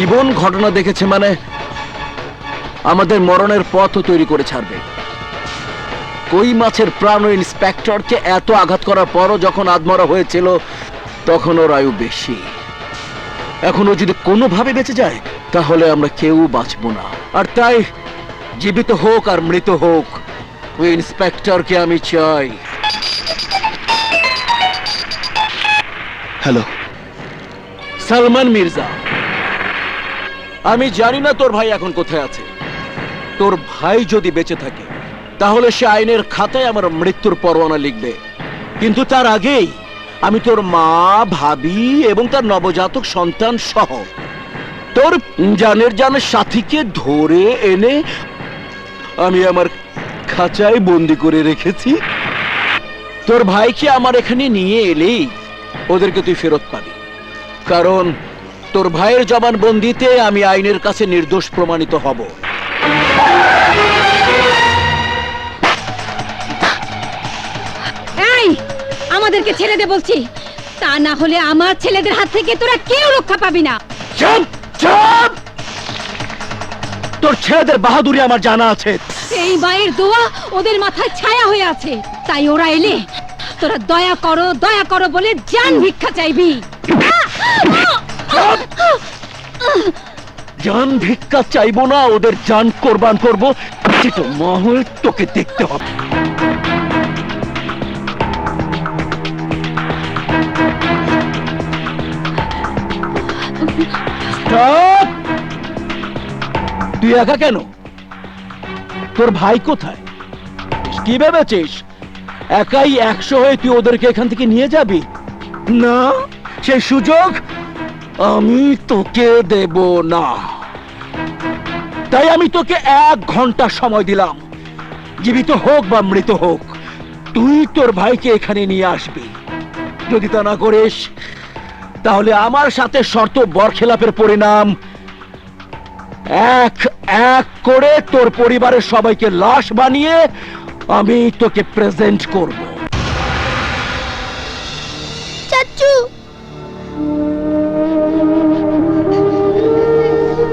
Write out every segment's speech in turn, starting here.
জীবন ঘটনা দেখেছে মানে আমাদের মরণের পথও তৈরি করে ছাড়বে। কই মাছের প্রাণ ইন্সপেক্টরকে এত আঘাত করার পরও যখন আধমরা হয়েছিল তখন ওর আয়ু বেশি। এখনো যদি কোনোভাবে বেঁচে যায় তাহলে আমরা কেউ বাঁচবো না। আর তাই জীবিত হোক আর মৃত হোক ওই ইন্সপেক্টরকে আমি চাই। হ্যালো, সালমান মির্জা, আমি জানি না তোর ভাই এখন কোথায় আছে। তোর ভাই যদি বেঁচে থাকে তাহলে সে আইনের খাতায় আমার মৃত্যুর পরোয়ানা লিখবে, কিন্তু তার আগেই আমি তোর মা, ভাবি এবং তার নবজাতক সন্তান সহ তোর জানের সাথীকে ধরে এনে আমি আমার খাঁচায় বন্দি করে রেখেছি। তোর ভাইকে আমার এখানে নিয়ে এলেই ওদেরকে তুই ফেরত পাবি, কারণ তোর ভাইয়ের জবানবন্দিতে আমি আইনের কাছে নির্দোষ প্রমাণিত হব। এই, আমাদেরকে ছেড়ে দে বলছি, তা না হলে আমার ছেলেদের হাত থেকে তোরা কেউ রক্ষা পাবি না। চুপ চুপ! তোর ছেলেদের বাহাদুরি আমার জানা আছে। এই মায়ের দোয়া ওদের মাথায় ছায়া হয়ে আছে, তাই ওরা এলে তোরা দয়া করো বলে জান ভিক্ষা চাইবি। জান ভিক্ষা চাইবো না, ওদের জান কোরবান করবো, যেটা মহল তোকে দেখতে হবে। Stop! তুই একা কেন? তোর ভাই কোথায়? কি ভেবেছিস একাই 100 হয়ে তুই ওদেরকে এখান থেকে নিয়ে যাবি? না, সেই সুযোগ আমি তোকে দেব না। তাই আমি তোকে 1 ঘন্টা সময় দিলাম। জীবিত হোক বা মৃত হোক, তুই তোর ভাইকে এখানে নিয়ে আসবি। যদি তা না করিস তাহলে আমার সাথে শর্ত বরখেলাপের পরিণাম এক এক করে তোর পরিবারের সবাইকে লাশ বানিয়ে আমি তোকে প্রেজেন্ট করব। চাচু,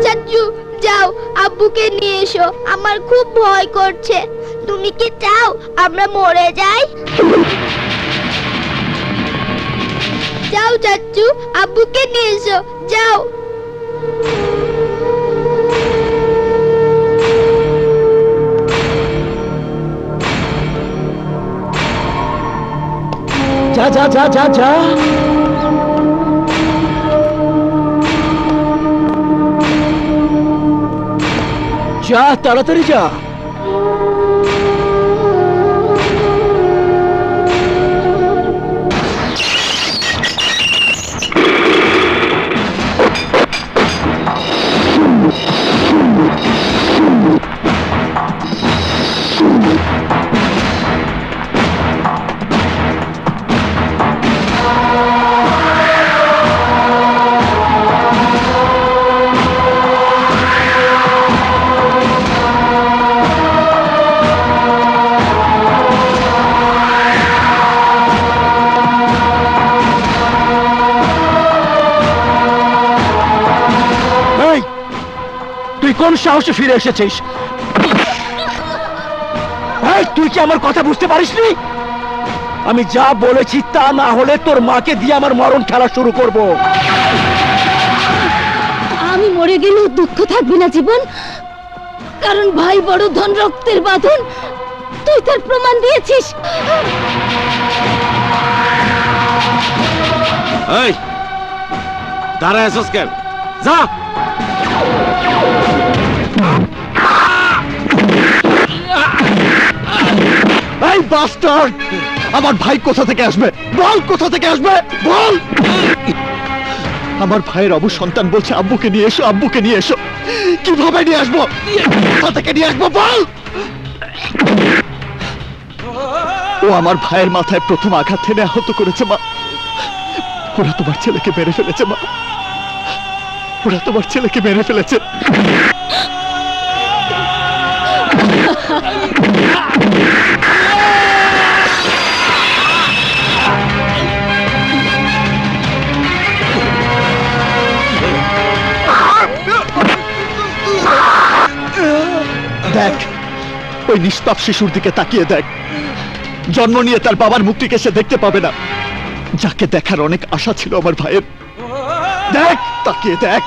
চাচু যাও আব্বুকে নিয়ে এসো, আমার খুব ভয় করছে। তুমি কি চাও আমরা মরে যাই? যাও চাচু, আব্বুকে নিয়ে এসো, যাও। যা যা যা যা যা। যা, তাড়াতাড়ি যা। তুই কোন সাহসে ফিরে এসেছিস? তুই কি আমার কথা বুঝতে পারিসনি? আমি যা বলেছি তা না হলে তোর মাকে দিয়ে আমার মরণ খেলা শুরু করব। আমি মরে গেলেও দুঃখ থাকবে না জীবন, কারণ ভাই বড় ধন রক্তের বাঁধন, তুই তার প্রমাণ দিয়েছিস। এই দাঁড়ায় আছিস কেন? যা। এই বাস্টার্ড, আমার ভাই কোথা থেকে আসবে? বল, কোথা থেকে আসবে বল। আমার ভাইয়ের অবু সন্তান বলছে আব্বুকে নিয়ে এসো, আব্বুকে নিয়ে এসো। কিভাবে নিয়ে আসবো? কোথা থেকে নিয়ে আসবো বল। ও আমার ভাইয়ের মাথায় প্রথম আঘাত হেনে আহত করেছে মা। ওরা তোমার ছেলেকে মেরে ফেলেছে মা, ওরা তোমার ছেলেকে মেরে ফেলেছে। দেখ, ওই নিষ্পাপ শিশুর দিকে তাকিয়ে দেখ। জন্ম নিয়ে তার বাবার মুক্তিকে সে দেখতে পাবে না, যাকে দেখার অনেক আশা ছিল আমার ভাইয়ের। দেখ, তাকিয়ে দেখ।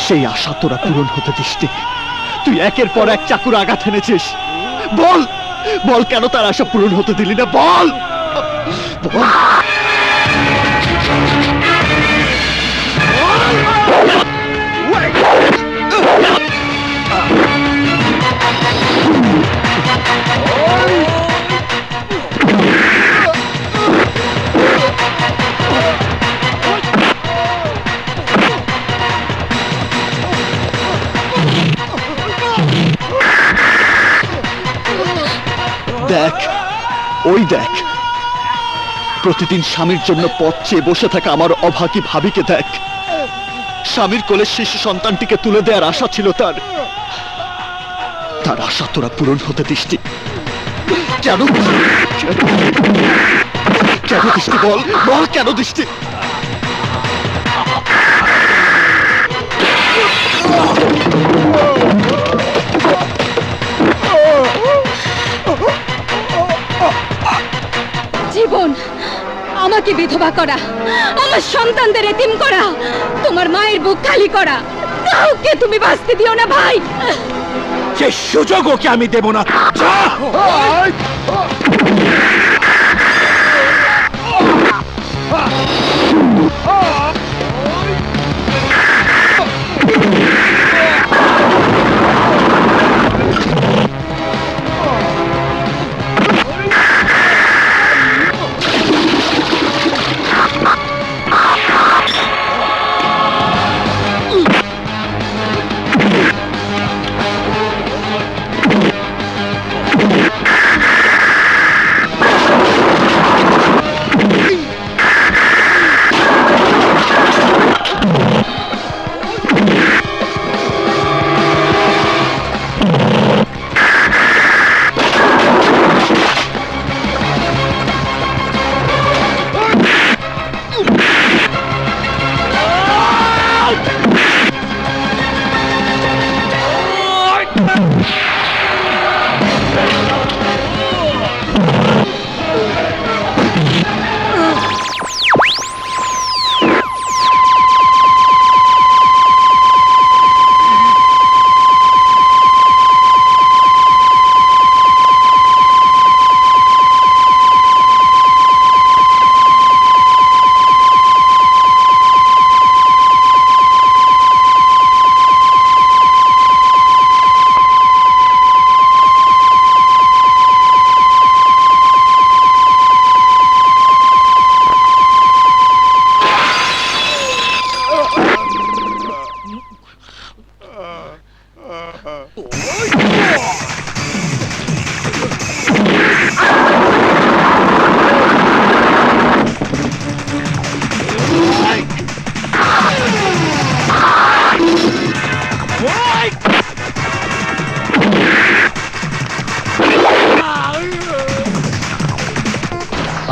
সেই আশা তোরা পূরণ হতে দিসনি। তুই একের পর এক চাকুর আঘাত এনেছিস। বল, বল কেন তার আশা পূরণ হতে দিলি না? বল, বল। দেখ, ওই দেখ, প্রতিদিন স্বামীর জন্য পথ চেয়ে বসে থাকা আমার অভাগী ভাবিকে দেখ। স্বামীর কোলে শিশু সন্তানটিকে তুলে দেওয়ার আশা ছিল তার। তার আশা তোরা পূরণ হতে দিসনি কেন? কেন দিসনি? বল, বল কেন দিসনি? জীবন, আমাকে বিধবা করা, আমার সন্তানদের এতিম করা, তোমার মায়ের বুক খালি করা, কাউকে তুমি বাঁচতে দিও না ভাই। সে সুযোগ ওকে আমি দেব না। যা!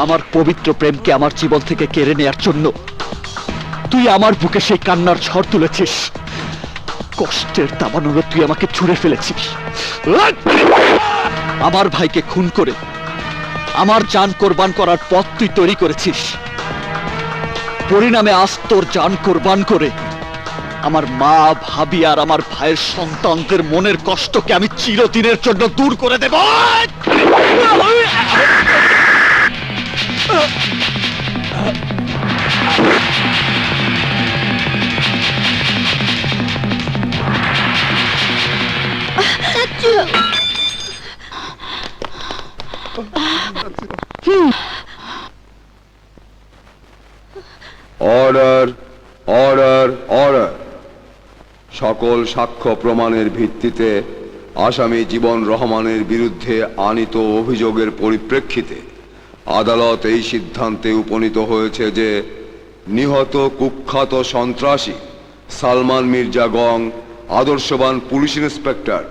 আমার পবিত্র প্রেমকে আমার জীবন থেকে কেড়ে নেয়ার জন্য তুই আমার বুকে সেই কান্নার ঝড় তুলেছিস। কষ্টের দাবানলে তুই আমাকে ছুঁড়ে ফেলেছিস। আমার ভাইকে খুন করে আমার জান কোরবান করার পথ তুই তৈরি করেছিস। পরিণামে আজ তোর জান কোরবান করে আমার মা, ভাবি আর আমার ভাইয়ের সন্তানদের মনের কষ্টকে আমি চিরদিনের জন্য দূর করে দেব। চাচু, অর্ডার, অর্ডার, অর্ডার। সকল সাক্ষ্য প্রমাণের ভিত্তিতে আসামি জীবন রহমানের বিরুদ্ধে আনীত অভিযোগের পরিপ্রেক্ষিতে আদালত এই সিদ্ধান্তে উপনীত হয়েছে যে নিহত কুখ্যাত সন্ত্রাসী সালমান মির্জা গং আদর্শবান পুলিশ ইন্সপেক্টর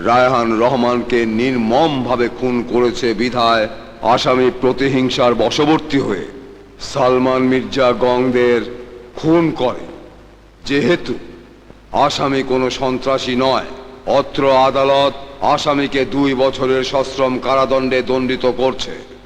রায়হান রহমানকে নির্মমভাবে খুন করেছে বিধায় আসামি প্রতিহিংসার বশবর্তী হয়ে সালমান মির্জা গংদের খুন করে। যেহেতু আসামি কোনো সন্ত্রাসী নয়, অত্র আদালত আসামিকে 2 বছরের সশ্রম কারাদণ্ডে দণ্ডিত করছে।